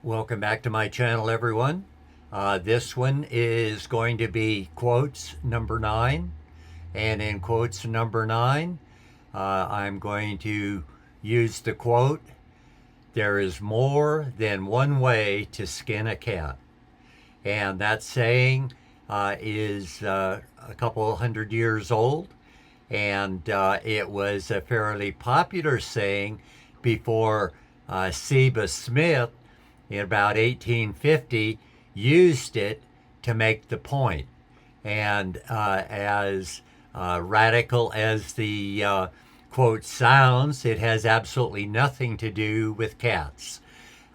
Welcome back to my channel, everyone. This one is going to be quotes number 9. And in quotes number 9, I'm going to use the quote, "There is more than one way to skin a cat." And that saying is a couple hundred years old. And it was a fairly popular saying before Seba Smith in about 1850 used it to make the point. And as radical as the quote sounds, it has absolutely nothing to do with cats.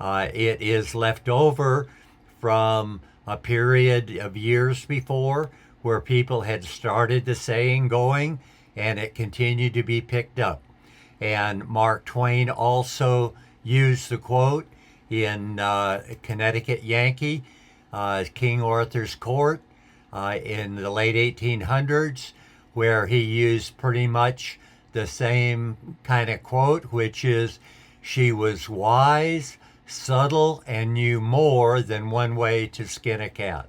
It is left over from a period of years before where people had started the saying going, and it continued to be picked up. And Mark Twain also used the quote in Connecticut Yankee, King Arthur's Court, in the late 1800s, where he used pretty much the same kind of quote, which is, "She was wise, subtle, and knew more than one way to skin a cat."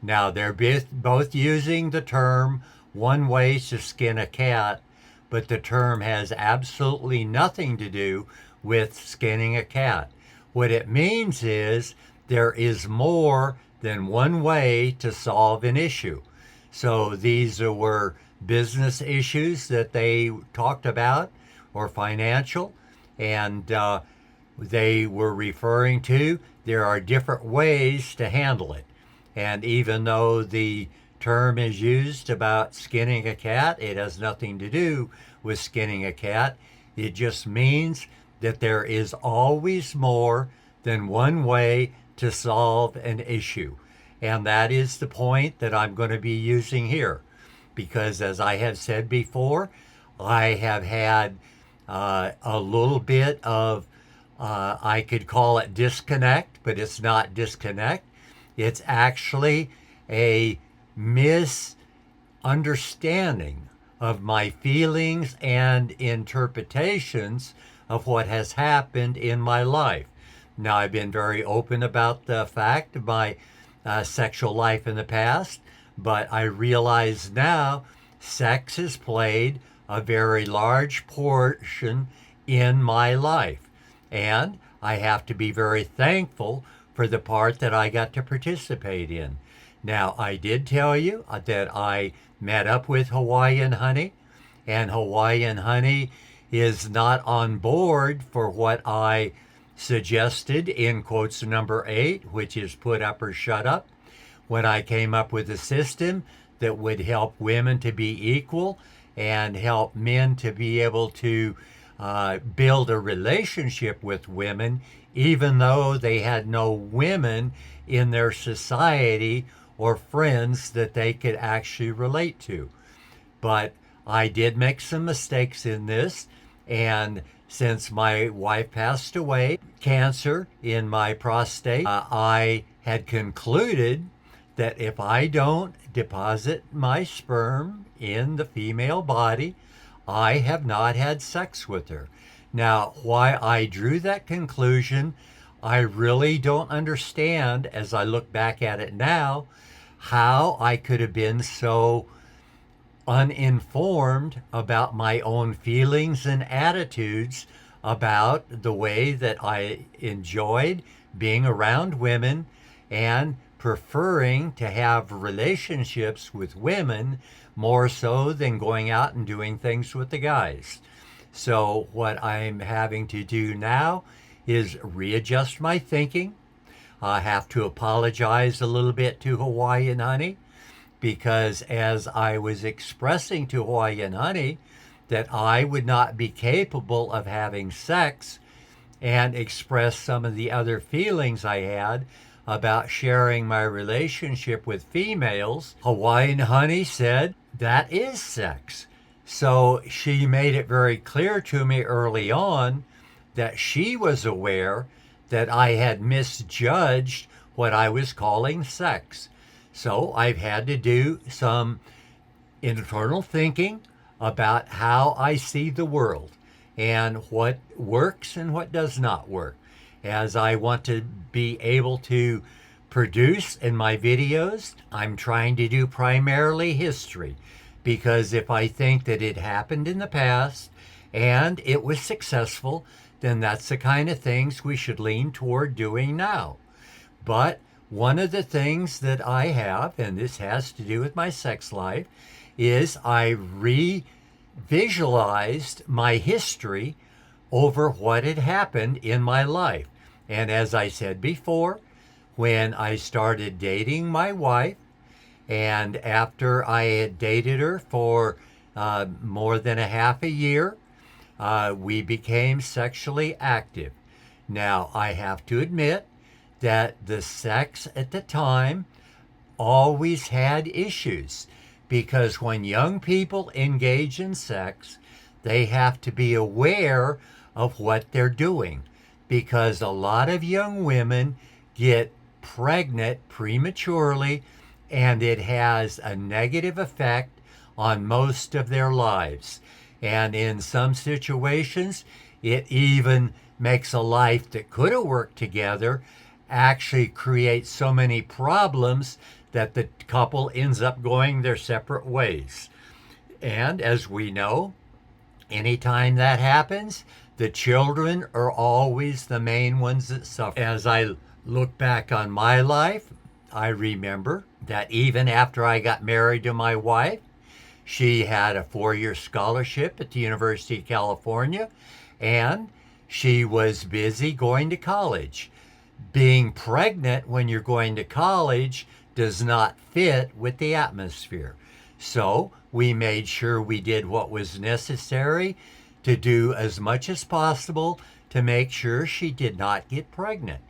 Now, they're both using the term "one way to skin a cat," but the term has absolutely nothing to do with skinning a cat. What it means is there is more than one way to solve an issue. So these were business issues that they talked about, or financial, and they were referring to there are different ways to handle it. And even though the term is used about skinning a cat, it has nothing to do with skinning a cat. It just means that there is always more than one way to solve an issue. And that is the point that I'm going to be using here. Because as I have said before, I have had a little bit of, I could call it disconnect, but it's not disconnect. It's actually a misunderstanding of my feelings and interpretations of what has happened in my life. Now, I've been very open about the fact of my sexual life in the past, but I realize now sex has played a very large portion in my life. And I have to be very thankful for the part that I got to participate in. Now, I did tell you that I met up with Hawaiian Honey, and Hawaiian Honey is not on board for what I suggested in quotes number 8, which is put up or shut up, when I came up with a system that would help women to be equal and help men to be able to build a relationship with women, even though they had no women in their society or friends that they could actually relate to. But I did make some mistakes in this, and since my wife passed away, cancer in my prostate, I had concluded that if I don't deposit my sperm in the female body, I have not had sex with her. Now, why I drew that conclusion, I really don't understand as I look back at it now, how I could have been so uninformed about my own feelings and attitudes about the way that I enjoyed being around women and preferring to have relationships with women more so than going out and doing things with the guys. So what I'm having to do now is readjust my thinking. I have to apologize a little bit to Hawaiian Honey, because as I was expressing to Hawaiian Honey that I would not be capable of having sex and express some of the other feelings I had about sharing my relationship with females, Hawaiian Honey said, "That is sex." So she made it very clear to me early on that she was aware that I had misjudged what I was calling sex. So I've had to do some internal thinking about how I see the world and what works and what does not work. as I want to be able to produce in my videos, I'm trying to do primarily history, because if I think that it happened in the past and it was successful, then that's the kind of things we should lean toward doing now. But one of the things that I have, and this has to do with my sex life, is I visualized my history over what had happened in my life. And as I said before, when I started dating my wife, and after I had dated her for more than a half a year, we became sexually active. Now, I have to admit that the sex at the time always had issues, because when young people engage in sex, they have to be aware of what they're doing, because a lot of young women get pregnant prematurely, and it has a negative effect on most of their lives. And in some situations, it even makes a life that could have worked together actually create so many problems that the couple ends up going their separate ways. And as we know, anytime that happens, the children are always the main ones that suffer. As I look back on my life, I remember that even after I got married to my wife, she had a 4-year scholarship at the University of California, and she was busy going to college. Being pregnant when you're going to college does not fit with the atmosphere. So we made sure we did what was necessary to do as much as possible to make sure she did not get pregnant.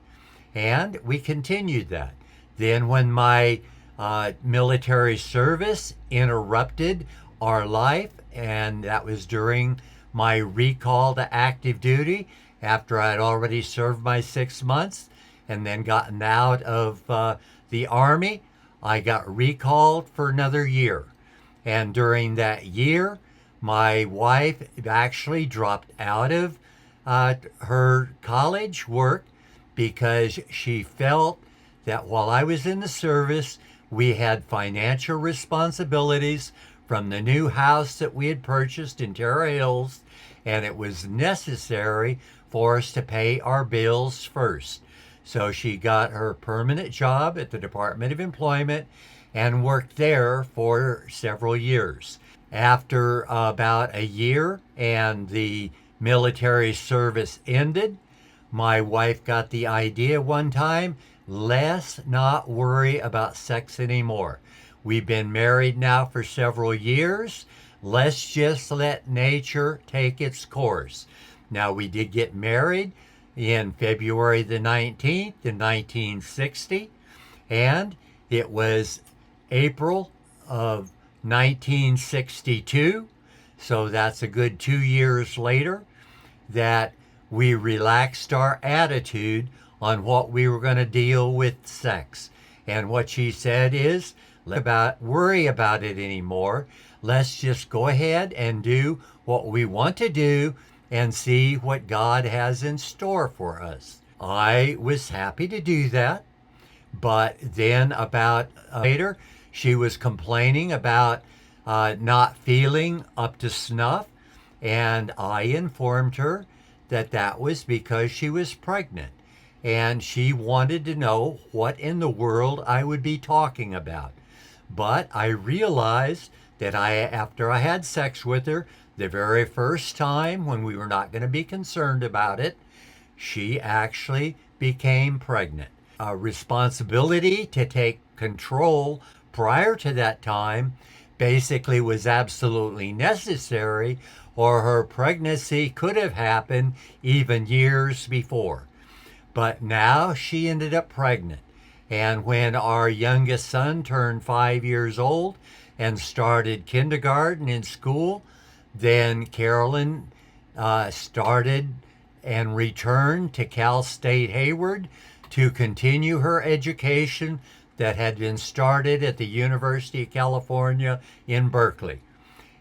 And we continued that. Then when my military service interrupted our life, and that was during my recall to active duty after I'd already served my 6 months and then gotten out of the Army, I got recalled for another year. And during that year, my wife actually dropped out of her college work because she felt that while I was in the service, we had financial responsibilities from the new house that we had purchased in Terra Hills, and it was necessary for us to pay our bills first. So she got her permanent job at the Department of Employment and worked there for several years. After about a year and the military service ended, my wife got the idea one time, let's not worry about sex anymore. We've been married now for several years. Let's just let nature take its course. Now, we did get married in February the 19th in 1960, and it was April of 1962, so that's a good 2 years later, that we relaxed our attitude on what we were going to deal with sex. And what she said is, let's worry about it anymore. Let's just go ahead and do what we want to do and see what God has in store for us. I was happy to do that, but then about later, she was complaining about not feeling up to snuff, and I informed her that that was because she was pregnant, and she wanted to know what in the world I would be talking about. But I realized that after I had sex with her, the very first time when we were not going to be concerned about it, she actually became pregnant. A responsibility to take control prior to that time basically was absolutely necessary, or her pregnancy could have happened even years before. But now she ended up pregnant. And when our youngest son turned 5 years old and started kindergarten in school, then Carolyn started and returned to Cal State Hayward to continue her education that had been started at the University of California in Berkeley.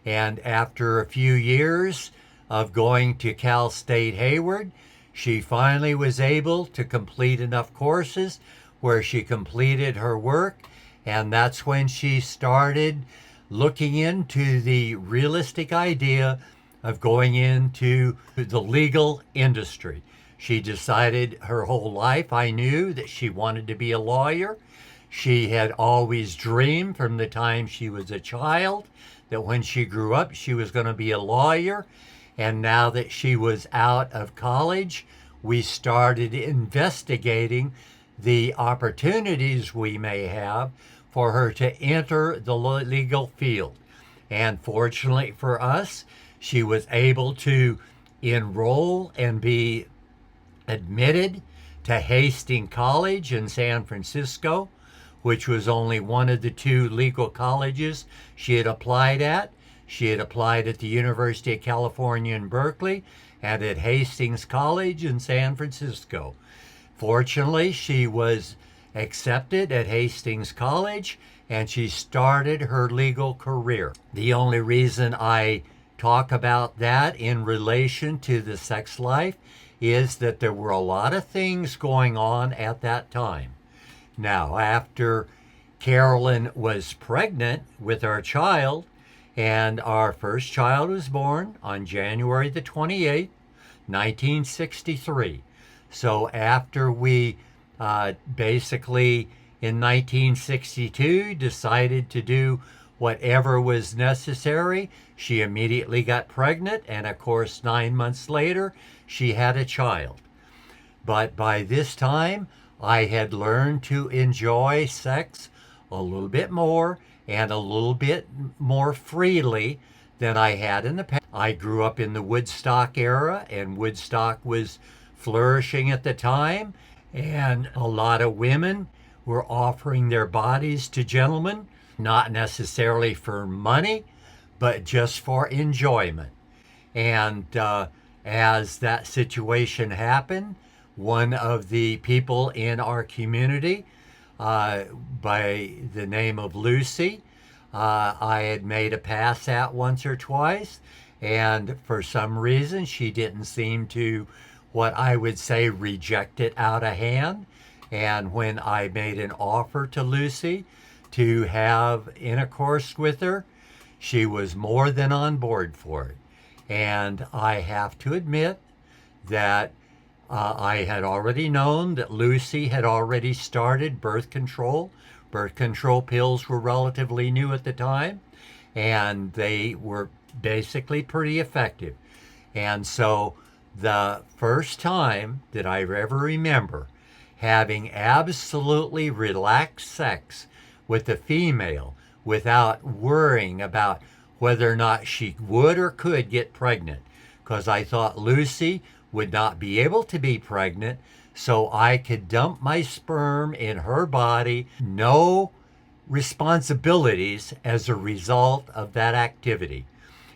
And after a few years of going to Cal State Hayward, She finally was able to complete enough courses where she completed her work, and that's when she started looking into the realistic idea of going into the legal industry. She decided her whole life, I knew, that she wanted to be a lawyer. She had always dreamed from the time she was a child that when she grew up she was going to be a lawyer. And now that she was out of college, we started investigating the opportunities we may have for her to enter the legal field. And fortunately for us, she was able to enroll and be admitted to Hastings College in San Francisco, which was only one of the two legal colleges she had applied at. She had applied at the University of California in Berkeley and at Hastings College in San Francisco. Fortunately, she was accepted at Hastings College and she started her legal career. The only reason I talk about that in relation to the sex life is that there were a lot of things going on at that time. Now, after Carolyn was pregnant with our child, and our first child was born on January the 28th, 1963. So after we basically in 1962 decided to do whatever was necessary, she immediately got pregnant, and of course 9 months later she had a child. But by this time I had learned to enjoy sex a little bit more and a little bit more freely than I had in the past. I grew up in the Woodstock era, and Woodstock was flourishing at the time, and a lot of women were offering their bodies to gentlemen, not necessarily for money, but just for enjoyment. And as that situation happened, one of the people in our community by the name of Lucy, I had made a pass at once or twice, and for some reason she didn't seem to, what I would say, reject it out of hand. And when I made an offer to Lucy to have intercourse with her, she was more than on board for it. And I have to admit that I had already known that Lucy had already started birth control. Birth control pills were relatively new at the time, and they were basically pretty effective. And so the first time that I ever remember having absolutely relaxed sex with a female without worrying about whether or not she would or could get pregnant, because I thought Lucy would not be able to be pregnant, so I could dump my sperm in her body, no responsibilities as a result of that activity.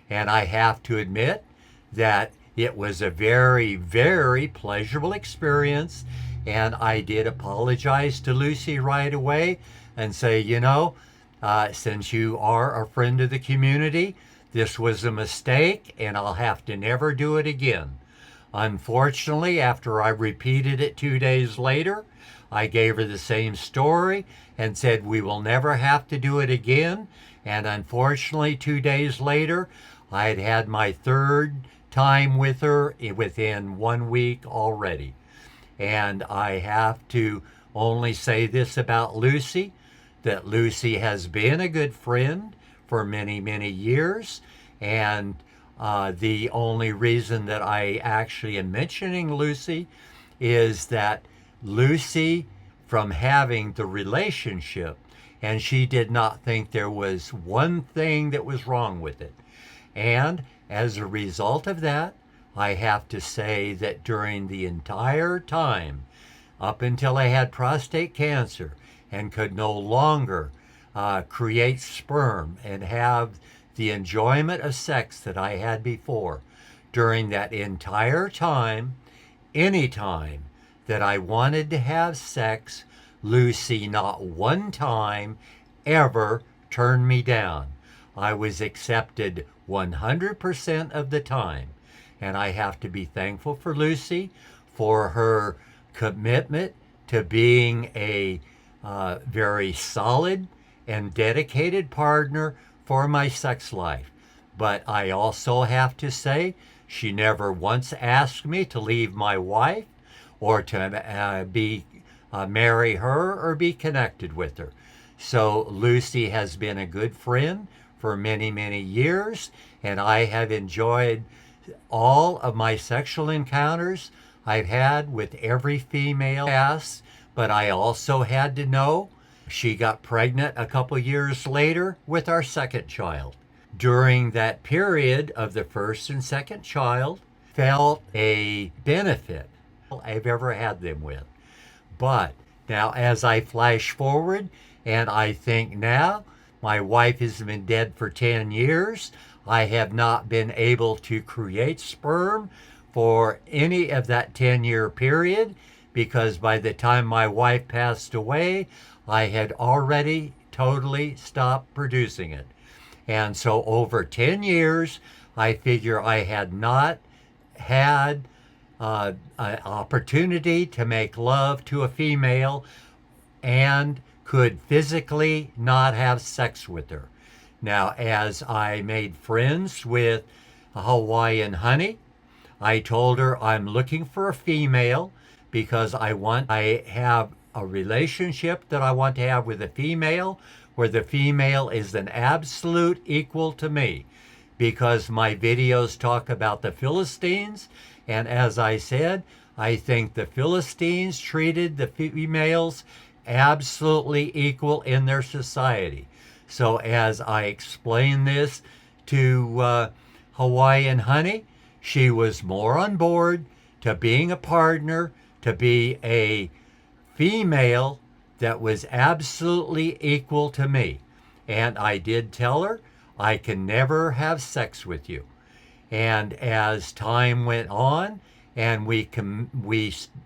And I have to admit that it was a very, very pleasurable experience, and I did apologize to Lucy right away and say, you know, since you are a friend of the community, this was a mistake and I'll have to never do it again. Unfortunately, after I repeated it 2 days later, I gave her the same story and said we will never have to do it again. And unfortunately, 2 days later, I had had my third time with her within 1 week already. And I have to only say this about Lucy, that Lucy has been a good friend for many, many years. And the only reason that I actually am mentioning Lucy is that Lucy, from having the relationship, and she did not think there was one thing that was wrong with it. And as a result of that, I have to say that during the entire time, up until I had prostate cancer and could no longer create sperm and have the enjoyment of sex that I had before, during that entire time, any time that I wanted to have sex, Lucy not one time ever turned me down. I was accepted 100% of the time. And I have to be thankful for Lucy for her commitment to being a very solid and dedicated partner for my sex life. But I also have to say, she never once asked me to leave my wife or to marry her or be connected with her. So Lucy has been a good friend for many, many years, and I have enjoyed all of my sexual encounters I've had with every female past, but I also had to know she got pregnant a couple years later with our second child. During that period of the first and second child, felt a benefit I've ever had them with. But now, as I flash forward, and I think now, my wife has been dead for 10 years. I have not been able to create sperm for any of that 10-year period because by the time my wife passed away, I had already totally stopped producing it. And so over 10 years, I figure I had not had an opportunity to make love to a female and could physically not have sex with her. Now, as I made friends with Hawaiian Honey, I told her I'm looking for a female because I have a relationship that I want to have with a female where the female is an absolute equal to me, because my videos talk about the Philistines, and as I said, I think the Philistines treated the females absolutely equal in their society. So as I explained this to Hawaiian Honey, she was more on board to being a partner, to be a female that was absolutely equal to me. And I did tell her, I can never have sex with you. And as time went on, and we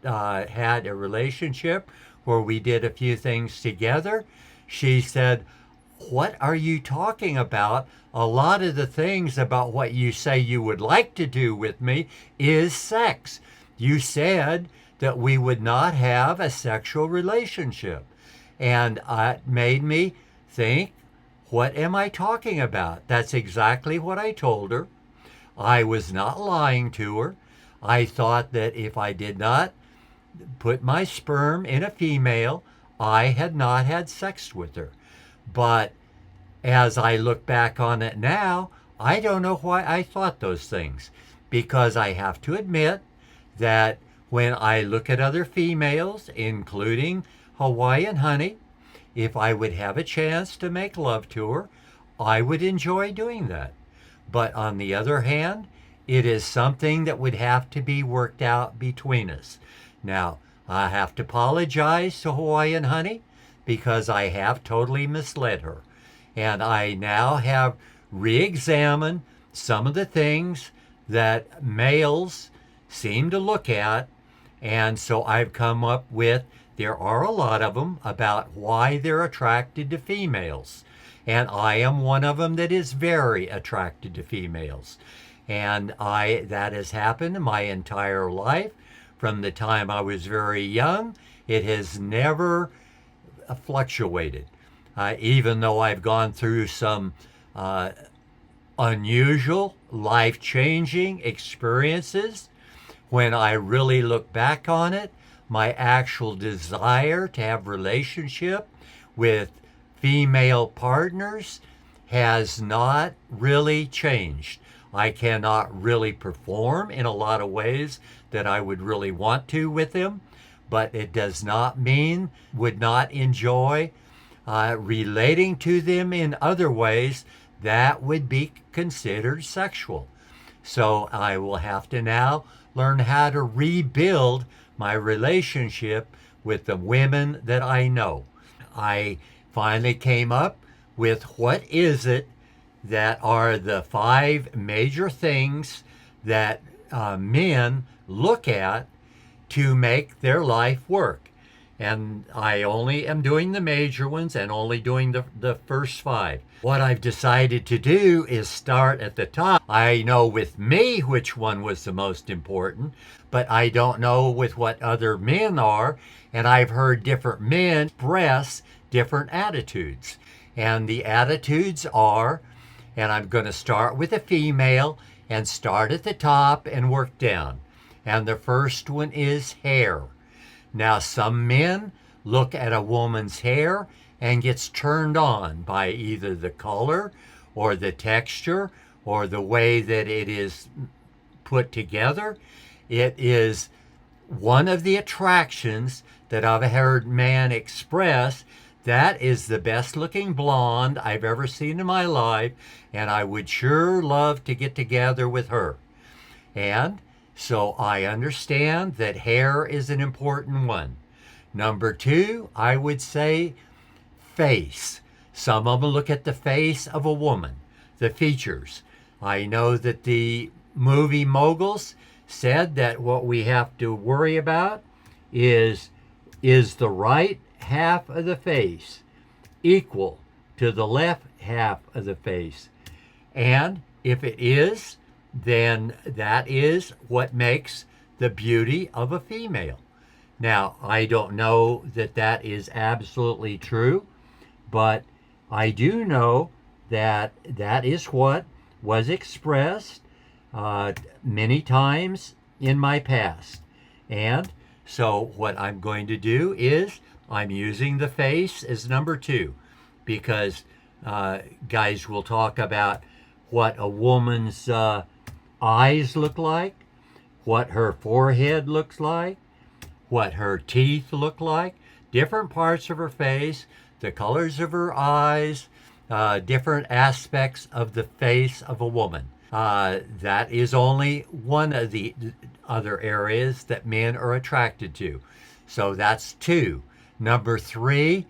had a relationship where we did a few things together, she said, "What are you talking about? A lot of the things about what you say you would like to do with me is sex. You said that we would not have a sexual relationship." And it made me think, what am I talking about? That's exactly what I told her. I was not lying to her. I thought that if I did not put my sperm in a female, I had not had sex with her. But as I look back on it now, I don't know why I thought those things. Because I have to admit that when I look at other females, including Hawaiian Honey, if I would have a chance to make love to her, I would enjoy doing that. But on the other hand, it is something that would have to be worked out between us. Now, I have to apologize to Hawaiian Honey because I have totally misled her. And I now have re-examined some of the things that males seem to look at. And so I've come up with, there are a lot of them, about why they're attracted to females. And I am one of them that is very attracted to females. And that has happened my entire life. From the time I was very young, it has never fluctuated. Even though I've gone through some unusual, life-changing experiences, when I really look back on it, my actual desire to have relationship with female partners has not really changed. I cannot really perform in a lot of ways that I would really want to with them, but it does not mean would not enjoy relating to them in other ways that would be considered sexual. So I will have to now learn how to rebuild my relationship with the women that I know. I finally came up with what is it that are the 5 major things that men look at to make their life work. And I only am doing the major ones and only doing the first 5. What I've decided to do is start at the top. I know with me which one was the most important, but I don't know with what other men are. And I've heard different men express different attitudes. And the attitudes are, and I'm going to start with a female and start at the top and work down. And the first one is hair. Now, some men look at a woman's hair and gets turned on by either the color or the texture or the way that it is put together. It is one of the attractions that I've heard man express. That is the best looking blonde I've ever seen in my life, and I would sure love to get together with her. And so I understand that hair is an important one. Number 2, I would say face. Some of them look at the face of a woman, the features. I know that the movie moguls said that what we have to worry about is the right half of the face equal to the left half of the face? And if it is, then that is what makes the beauty of a female. Now, I don't know that that is absolutely true, but I do know that that is what was expressed many times in my past. And so what I'm going to do is I'm using the face as number 2, because guys will talk about what a woman's eyes look like, what her forehead looks like, what her teeth look like, different parts of her face, the colors of her eyes, different aspects of the face of a woman. That is only one of the other areas that men are attracted to. So that's 2. Number 3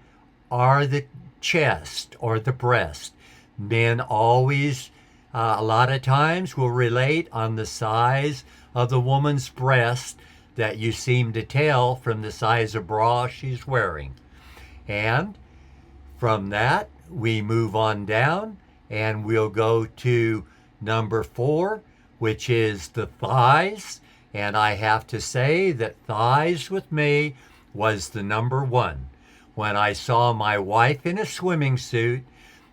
are the chest or the breast. Men always a lot of times will relate on the size of the woman's breast that you seem to tell from the size of bra she's wearing. And from that, we move on down and we'll go to number 4, which is the thighs. And I have to say that thighs with me was the number 1. When I saw my wife in a swimming suit,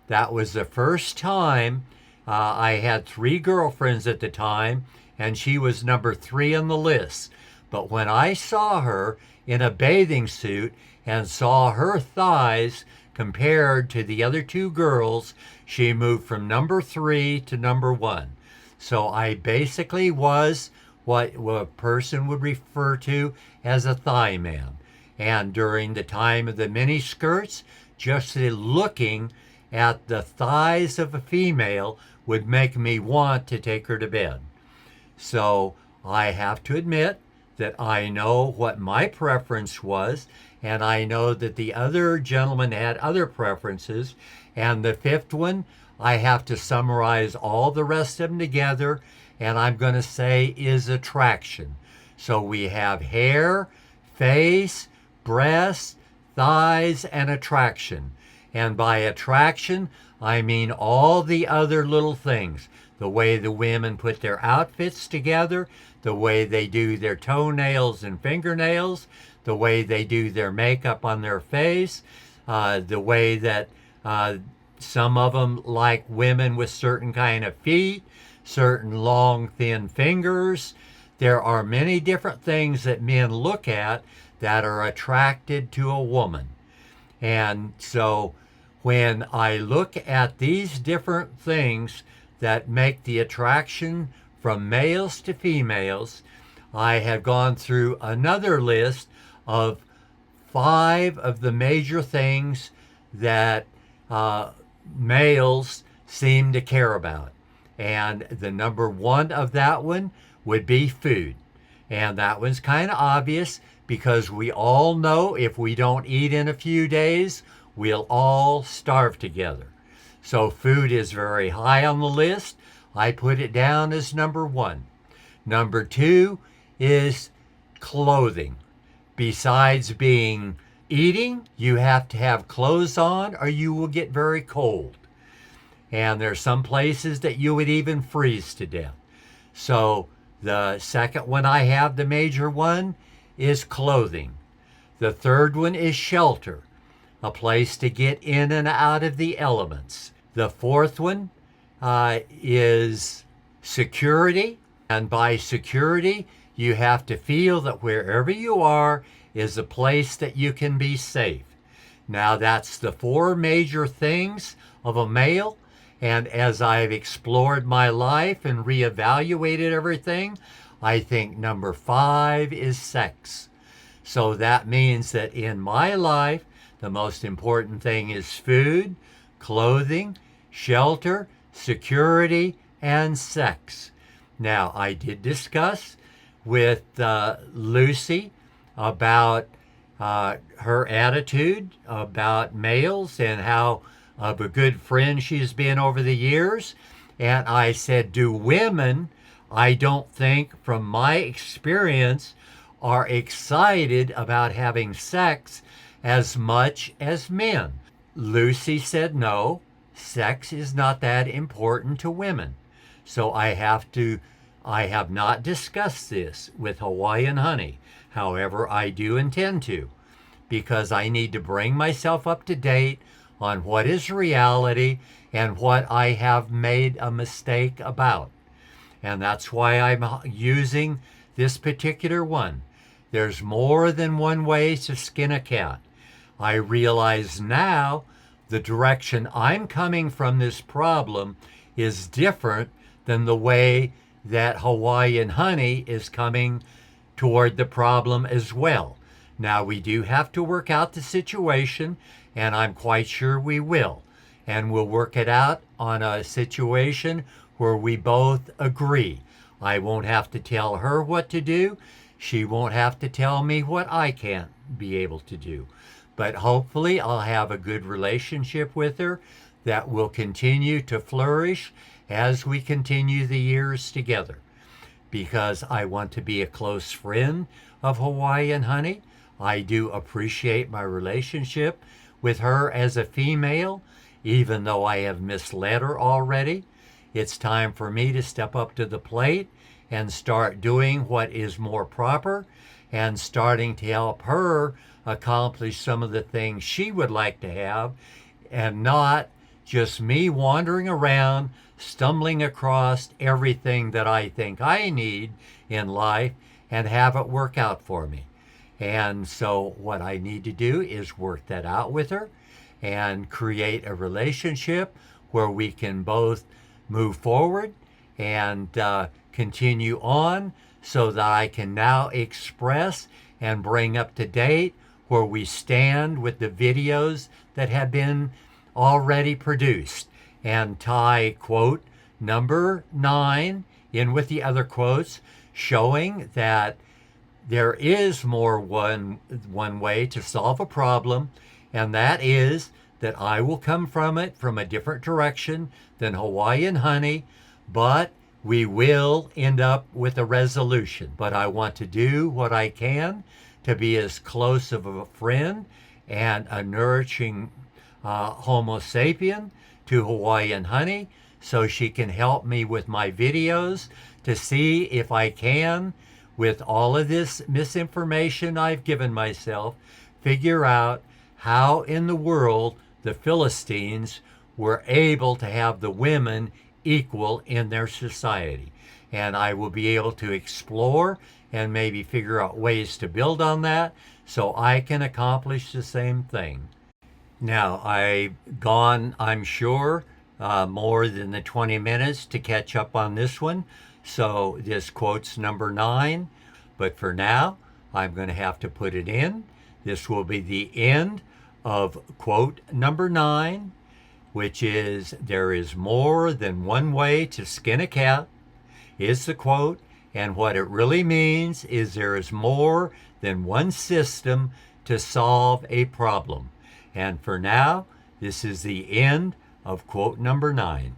that was the first time. I had 3 girlfriends at the time, and she was number 3 on the list. But when I saw her in a bathing suit and saw her thighs compared to the other 2 girls, she moved from number 3 to number 1. So I basically was what a person would refer to as a thigh man. And during the time of the mini skirts, just looking at the thighs of a female would make me want to take her to bed. So I have to admit that I know what my preference was, and I know that the other gentlemen had other preferences. And the 5th one, I have to summarize all the rest of them together, and I'm going to say is attraction. So we have hair, face, breasts, thighs, and attraction. And by attraction, I mean all the other little things. The way the women put their outfits together, the way they do their toenails and fingernails, the way they do their makeup on their face, the way that some of them like women with certain kind of feet, certain long, thin fingers. There are many different things that men look at that are attracted to a woman. And so when I look at these different things that make the attraction from males to females, I have gone through another list of 5 of the major things that males seem to care about. And the number 1 of that one would be food. And that one's kind of obvious because we all know if we don't eat in a few days, we'll all starve together. So food is very high on the list. I put it down as number 1. Number 2 is clothing. Besides being eating, you have to have clothes on or you will get very cold. And there's some places that you would even freeze to death. So the second one I have, the major one, is clothing. The third one is shelter, a place to get in and out of the elements. The fourth one is security. And by security, you have to feel that wherever you are is a place that you can be safe. Now, that's the four major things of a male. And as I've explored my life and reevaluated everything, I think number 5 is sex. So that means that in my life, the most important thing is food, clothing, shelter, security, and sex. Now, I did discuss with Lucy about her attitude about males and how of a good friend she's been over the years. And I said, do women, I don't think from my experience, are excited about having sex as much as men? Lucy said, no, sex is not that important to women. So I have not discussed this with Hawaiian Honey. However, I do intend to, because I need to bring myself up to date on what is reality and what I have made a mistake about. And that's why I'm using this particular one. There's more than one way to skin a cat. I realize now the direction I'm coming from this problem is different than the way that Hawaiian Honey is coming toward the problem as well. Now, we do have to work out the situation, and I'm quite sure we will. And we'll work it out on a situation where we both agree. I won't have to tell her what to do. She won't have to tell me what I can't be able to do. But hopefully I'll have a good relationship with her that will continue to flourish as we continue the years together. Because I want to be a close friend of Hawaiian Honey. I do appreciate my relationship with her as a female, even though I have misled her already. It's time for me to step up to the plate and start doing what is more proper and starting to help her accomplish some of the things she would like to have, and not just me wandering around stumbling across everything that I think I need in life and have it work out for me. And so what I need to do is work that out with her and create a relationship where we can both move forward and continue on, so that I can now express and bring up to date where we stand with the videos that have been already produced, and tie quote number 9 in with the other quotes, showing that there is more one way to solve a problem, and that is that I will come from it from a different direction than Hawaiian Honey, but we will end up with a resolution. But I want to do what I can to be as close of a friend and a nourishing Homo sapien to Hawaiian Honey, so she can help me with my videos to see if I can, with all of this misinformation I've given myself, figure out how in the world the Philistines were able to have the women equal in their society. And I will be able to explore and maybe figure out ways to build on that so I can accomplish the same thing. Now, I've gone, I'm sure, more than the 20 minutes to catch up on this one. So this quote's number 9. But for now, I'm going to have to put it in. This will be the end of quote number 9, which is, there is more than one way to skin a cat, is the quote. And what it really means is there is more than one system to solve a problem. And for now, this is the end of quote number 9.